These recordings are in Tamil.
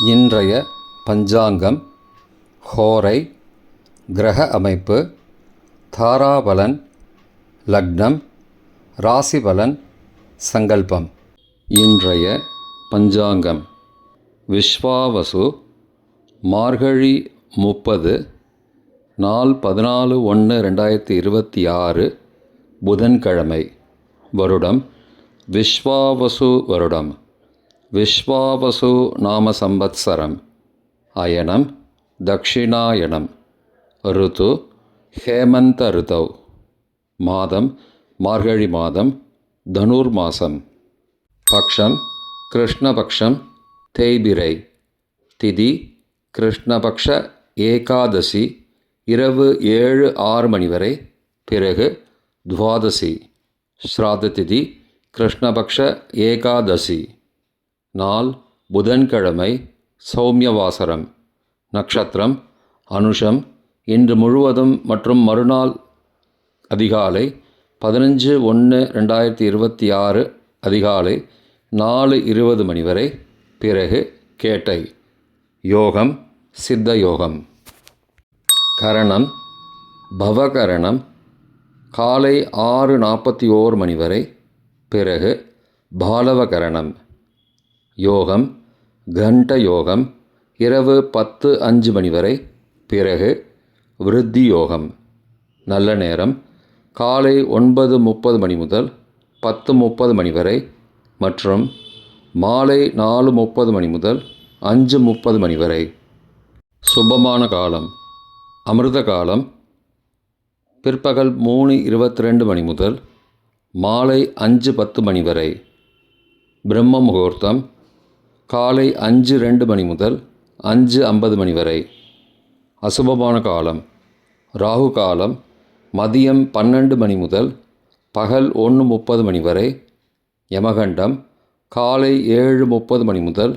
இன்றைய பஞ்சாங்கம், ஹோரை, கிரக அமைப்பு, தாராபலன், லக்னம், ராசிபலன், சங்கல்பம். இன்றைய பஞ்சாங்கம் விஸ்வாவசு, மார்கழி 30, நாள் 14/1/2026, புதன்கிழமை. வருடம் விஸ்வாவசு வருடம். விஸ்வாவசு நாம சம்பத்சரம். அயனம் தக்ஷிணாயனம். ருது ஹேமந்த ருதௌ. மாதம் மார்கழி மாதம், தனுர் மாதம். பக்ஷம் கிருஷ்ணபக்ஷம், தேய்பிரை. திதி கிருஷ்ணபக்ஷ ஏகாதசி, இரவு 7-6 மணி வரை, பிறகு துவாதசி. ஸ்ராத்த திதி கிருஷ்ணபக்ஷ ஏகாதசி. நாள் புதன்கிழமை, சௌமியவாசரம். நட்சத்திரம் அனுஷம். இன்று முழுவதும் மற்றும் மறுநாள் அதிகாலை 15/1/2026 அதிகாலை 4:20 மணி வரை, பிறகு கேட்டை. யோகம் சித்த யோகம். கரணம் பவகரணம். காலை 6:41 மணி வரை, பிறகு பாலவகரணம். யோகம் கண்ட யோகம். இரவு 10:05 மணி வரை, பிறகு விருத்தி யோகம். நல்ல நேரம் காலை 9:30 மணி முதல் 10:30 மணி வரை மற்றும் மாலை 4:30 மணி முதல் 5:30 மணி வரை. சுபமான காலம் அமிர்த காலம் பிற்பகல் 3:22 மணி முதல் மாலை 5:10 மணி வரை. பிரம்ம முகூர்த்தம் காலை 5:02 மணி முதல் 5:50 மணி வரை. அசுபமான காலம் ராகு காலம் மதியம் 12 மணி முதல் பகல் 1:30 மணி வரை. யமகண்டம் காலை 7:30 மணி முதல்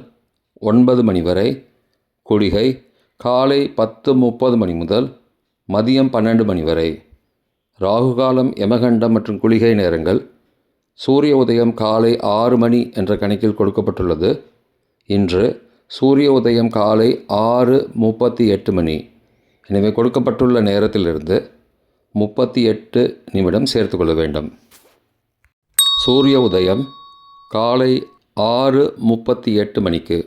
9 மணி வரை. குளிகை காலை 10:30 மணி முதல் மதியம் 12 மணி வரை. ராகு காலம், யமகண்டம் மற்றும் குளிகை நேரங்கள். சூரிய உதயம் காலை 6 மணி என்ற கணக்கில் கொடுக்கப்பட்டுள்ளது. இன்று சூரிய உதயம் காலை 6:38 மணி. எனவே கொடுக்கப்பட்டுள்ள நேரத்திலிருந்து 38 நிமிடம் சேர்த்து கொள்ள வேண்டும். சூரிய உதயம் காலை 6:38 மணிக்கு.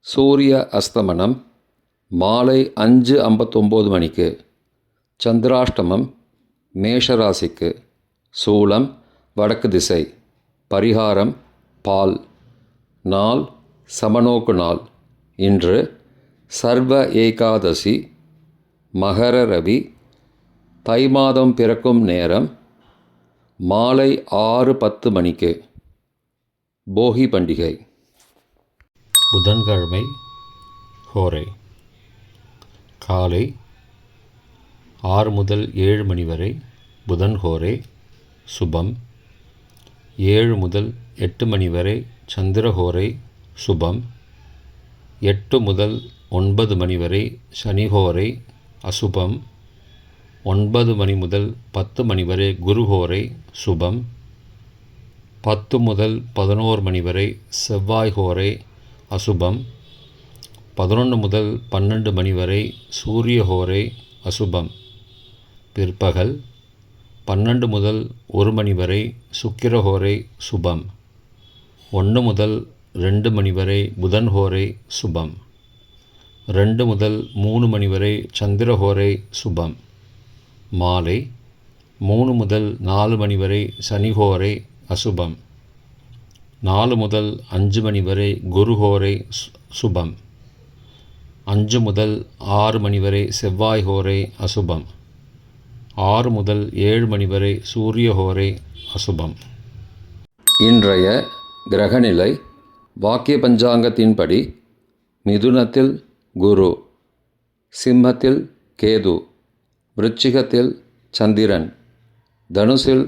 சூரிய அஸ்தமனம் மாலை 5:59 மணிக்கு. சந்திராஷ்டமம் மேஷராசிக்கு. சூலம் வடக்கு திசை. பரிகாரம் பால். நாள் சமநோக்கு நாள். இன்று சர்வ ஏகாதசி. மகர ரவி. தை மாதம் பிறக்கும் நேரம் மாலை 6:10 மணிக்கு. போகி பண்டிகை. புதன்கிழமை ஹோரை. காலை 6 முதல் 7 மணி வரை புதன் ஹோரை சுபம். 7 முதல் 8 மணி வரை சந்திரஹோரை சுபம். 8 முதல் 9 மணி வரை சனிஹோரை அசுபம். 9 மணி முதல் 10 மணி வரை குருஹோரை சுபம். 10 முதல் 11 மணி வரை செவ்வாய்ஹோரை அசுபம். 11 முதல் 12 மணி வரை சூரியஹோரை அசுபம். பிற்பகல் 12 முதல் 1 மணி வரை சுக்கிரஹோரை சுபம். 1 முதல் 2 மணி வரை புதன்ஹோரை சுபம். 2 முதல் 3 மணி வரை சந்திரஹோரை சுபம். மாலை 3 முதல் 4 மணி வரை சனிஹோரை அசுபம். 4 முதல் 5 மணி வரை குருஹோரை சுபம். 5 முதல் 6 மணி வரை செவ்வாய்ஹோரை அசுபம். 6 முதல் 7 மணி வரை சூரியஹோரை அசுபம். இன்றைய கிரகநிலை வாக்கிய பஞ்சாங்கத்தின்படி மிதுனத்தில் குரு, சிம்மத்தில் கேது, விருச்சிகத்தில் சந்திரன், தனுசில்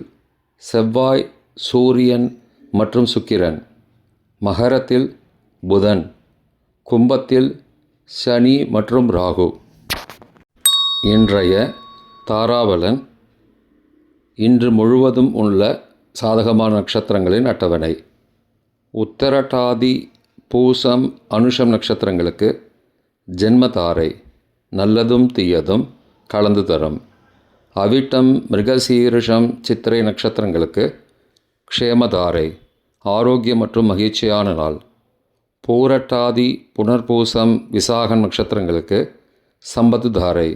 செவ்வாய், சூரியன் மற்றும் சுக்கிரன், மகரத்தில் புதன், கும்பத்தில் சனி மற்றும் ராகு. இன்றைய தாராபலன். இன்று முழுவதும் உள்ள சாதகமான நட்சத்திரங்களின் அட்டவணை. உத்தரட்டாதி பூசம் அனுஷம் நட்சத்திரங்களுக்கு ஜென்மதாரை நல்லதும் தீயதும் கலந்து தரும். அவிட்டம் மிருகசீரிஷம் சித்திரை நட்சத்திரங்களுக்கு க்ஷேமதாரை ஆரோக்கியம் மற்றும் மகிழ்ச்சியான நாள். பூரட்டாதி புனர்பூசம் விசாகம் நட்சத்திரங்களுக்கு சம்பத்து தாரை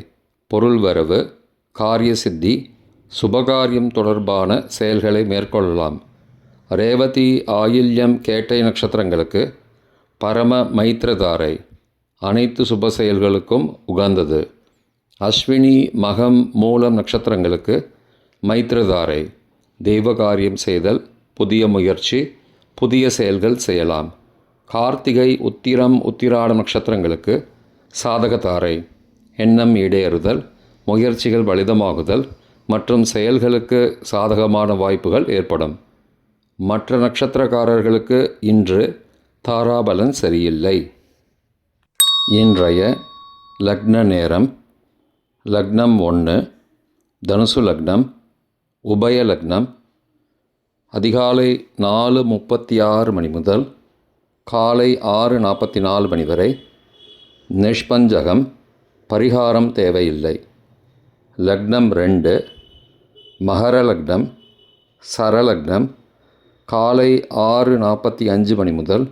பொருள் வரவு காரிய சித்தி சுபகாரியம் தொடர்பான செயல்களை மேற்கொள்ளலாம். ரேவதி ஆயில்யம் கேட்டை நட்சத்திரங்களுக்கு பரம மைத்திரதாரை அனைத்து சுப செயல்களுக்கும் உகந்தது. அஸ்வினி மகம் மூலம் நட்சத்திரங்களுக்கு மைத்திரதாரை தெய்வ காரியம் செய்தல் புதிய முயற்சி புதிய செயல்கள் செய்யலாம். கார்த்திகை உத்திரம் உத்திராட நட்சத்திரங்களுக்கு சாதகதாரை எண்ணம் ஈடேறுதல் முயற்சிகள் பலிதமாகுதல் மற்றும் செயல்களுக்கு சாதகமான வாய்ப்புகள் ஏற்படும். மற்ற நட்சத்திரக்காரர்களுக்கு இன்று தாராபலன் சரியில்லை. இன்றைய லக்ன நேரம் லக்னம் 1 தனுசு லக்னம் உபய லக்னம் அதிகாலை 4:36 மணி முதல் காலை 6:44 மணி வரை. நிஷ்பஞ்சகம் பரிகாரம் தேவையில்லை. லக்னம் 2 மகர லக்னம் சரலக்னம் காலை 6:45 மணி முதல்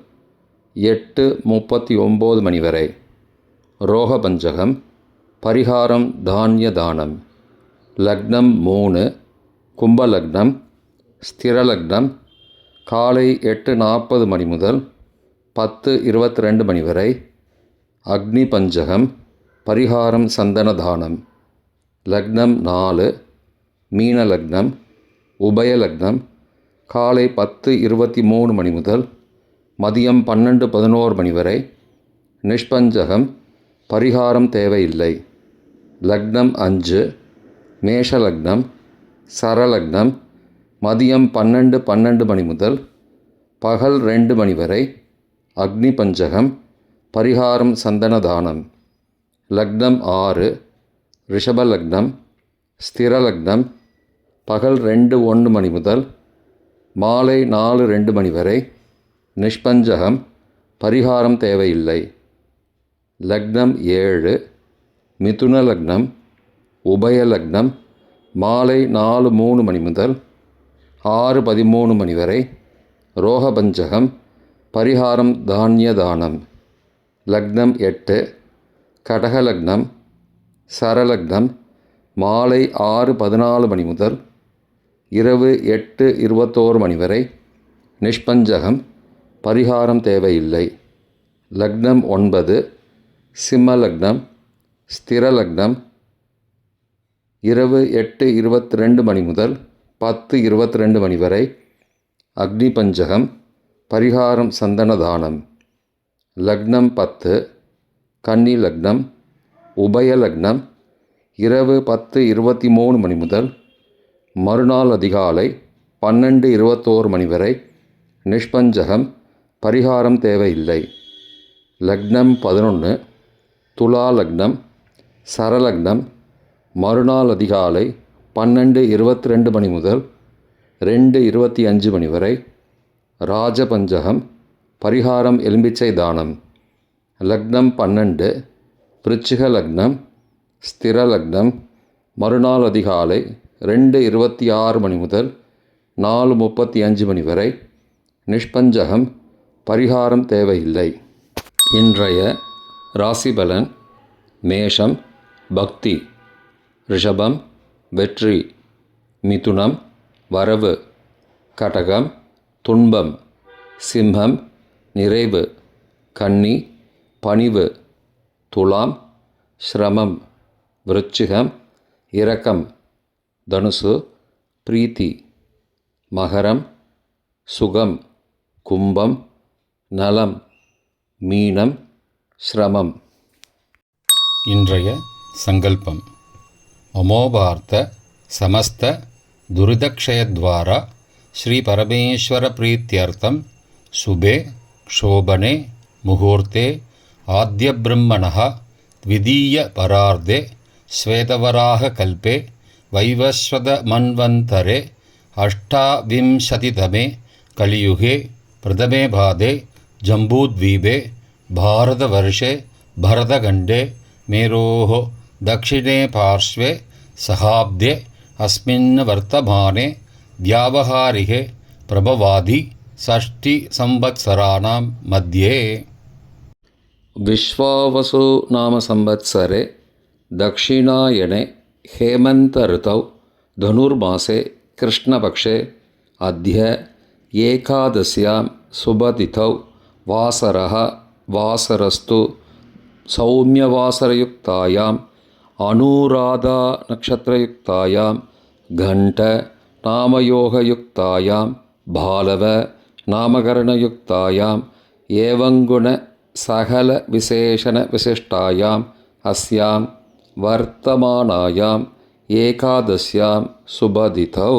8:39 மணி வரை. ரோகபஞ்சகம் பரிகாரம் தானிய தானம். லக்னம் 3 கும்பலக்னம் ஸ்திரலக்னம் காலை 8:40 மணி முதல் 10:22 மணி வரை. அக்னி பஞ்சகம் பரிகாரம் சந்தன தானம். லக்னம் 4 மீன லக்னம் உபய லக்னம் காலை 10:23 மணி முதல் மதியம் 12:11 மணி வரை. நிஷ்பஞ்சகம் பரிகாரம் தேவையில்லை. லக்னம் 5 மேஷ லக்னம் சரலக்னம் மதியம் 12:12 மணி முதல் பகல் 2 மணி வரை. அக்னி பஞ்சகம் பரிகாரம் சந்தன தானம். லக்னம் 6 ரிஷப லக்னம் ஸ்திரலக்னம் பகல் 2:01 மணி முதல் மாலை 4:02 மணி வரை. நிஷ்பஞ்சகம் பரிகாரம் தேவையில்லை. லக்னம் 7 மிதுன லக்னம் உபய லக்னம் மாலை 4:03 மணி முதல் 6:13 மணி வரை. ரோகபஞ்சகம் பரிகாரம் தானிய தானம். லக்னம் 8 கடக லக்னம் சரலக்னம் மாலை 6:14 மணி முதல் இரவு 8:21 மணி வரை. நிஷ்பஞ்சகம் பரிகாரம் தேவையில்லை. லக்னம் 9 சிம்ம லக்னம் ஸ்திரலக்னம் இரவு 8:22 மணி முதல் 10:22 மணி வரை. அக்னி பஞ்சகம் பரிகாரம் சந்தன தானம். லக்னம் 10 கன்னி லக்னம் உபய லக்னம் இரவு 10:23 மணி முதல் மறுநாள் அதிகாலை 12:21 மணி வரை. நிஷ்பஞ்சகம் பரிகாரம் தேவையில்லை. லக்னம் 11 துலா லக்னம் சரலக்னம் மறுநாள் அதிகாலை 12:22 மணி முதல் 2:25 மணி வரை. ராஜபஞ்சகம் பரிகாரம் எலும்பிச்சை தானம். லக்னம் 12 விருச்சிக லக்னம் ஸ்திரலக்னம் மறுநாள் அதிகாலை 2:26 மணி முதல் 4:35 மணி வரை. நிஷ்பஞ்சகம் பரிகாரம் தேவையில்லை. இன்றைய ராசிபலன் மேஷம் பக்தி ரிஷபம் வெற்றி மிதுனம் வரவு கடகம் துன்பம் சிம்மம் நிறைவு கன்னி பணிவு துலாம் சிரமம் விருச்சிகம் இரக்கம் தனுசு பிரீத்தி மகரம் சுகம் கும்பம் நலம் மீனம் சிரமம். இன்றைய சங்கல்பம் அமோபார்த்த சமஸ்த துரிதக்ஷயத்வாரா ஸ்ரீ பரமேஸ்வர பிரீத்தியர்த்தம் சுபே க்ஷோபனே முகூர்த்தே ஆத்ய பிரம்மணः த்விதீய பரார்த்தே ஸ்வேதவராக கல்பே வைவஸ்வத மன்வந்தரே அஷ்டாவிம்சதிதமே கலியுகே பிரதமே பாதே जम्बूद्वीपे भारतवर्षे भरतखण्डे मेरोः दक्षिणे पार्श्वे सहाब्दे अस्मिन् वर्तमाने व्यावहारिके प्रभवादि षष्टिसंवत्सराणां मध्ये विश्वावसु नाम संवत्सरे दक्षिणायणे हेमन्तऋतौ धनुर्मासे कृष्णपक्षे अद्य एकादश्यां शुभतिथौ वासरः वासरस्तु सौम्यवासरयुक्तायाम् अनुराधानक्षत्रयुक्तायां घण्ट नामयोगयुक्तायां भालव नामकरणयुक्तायाम् एवङ्गुणसकलविशेषणविशिष्टायाम् अस्यां वर्तमानायाम् एकादश्यां शुभतिथौ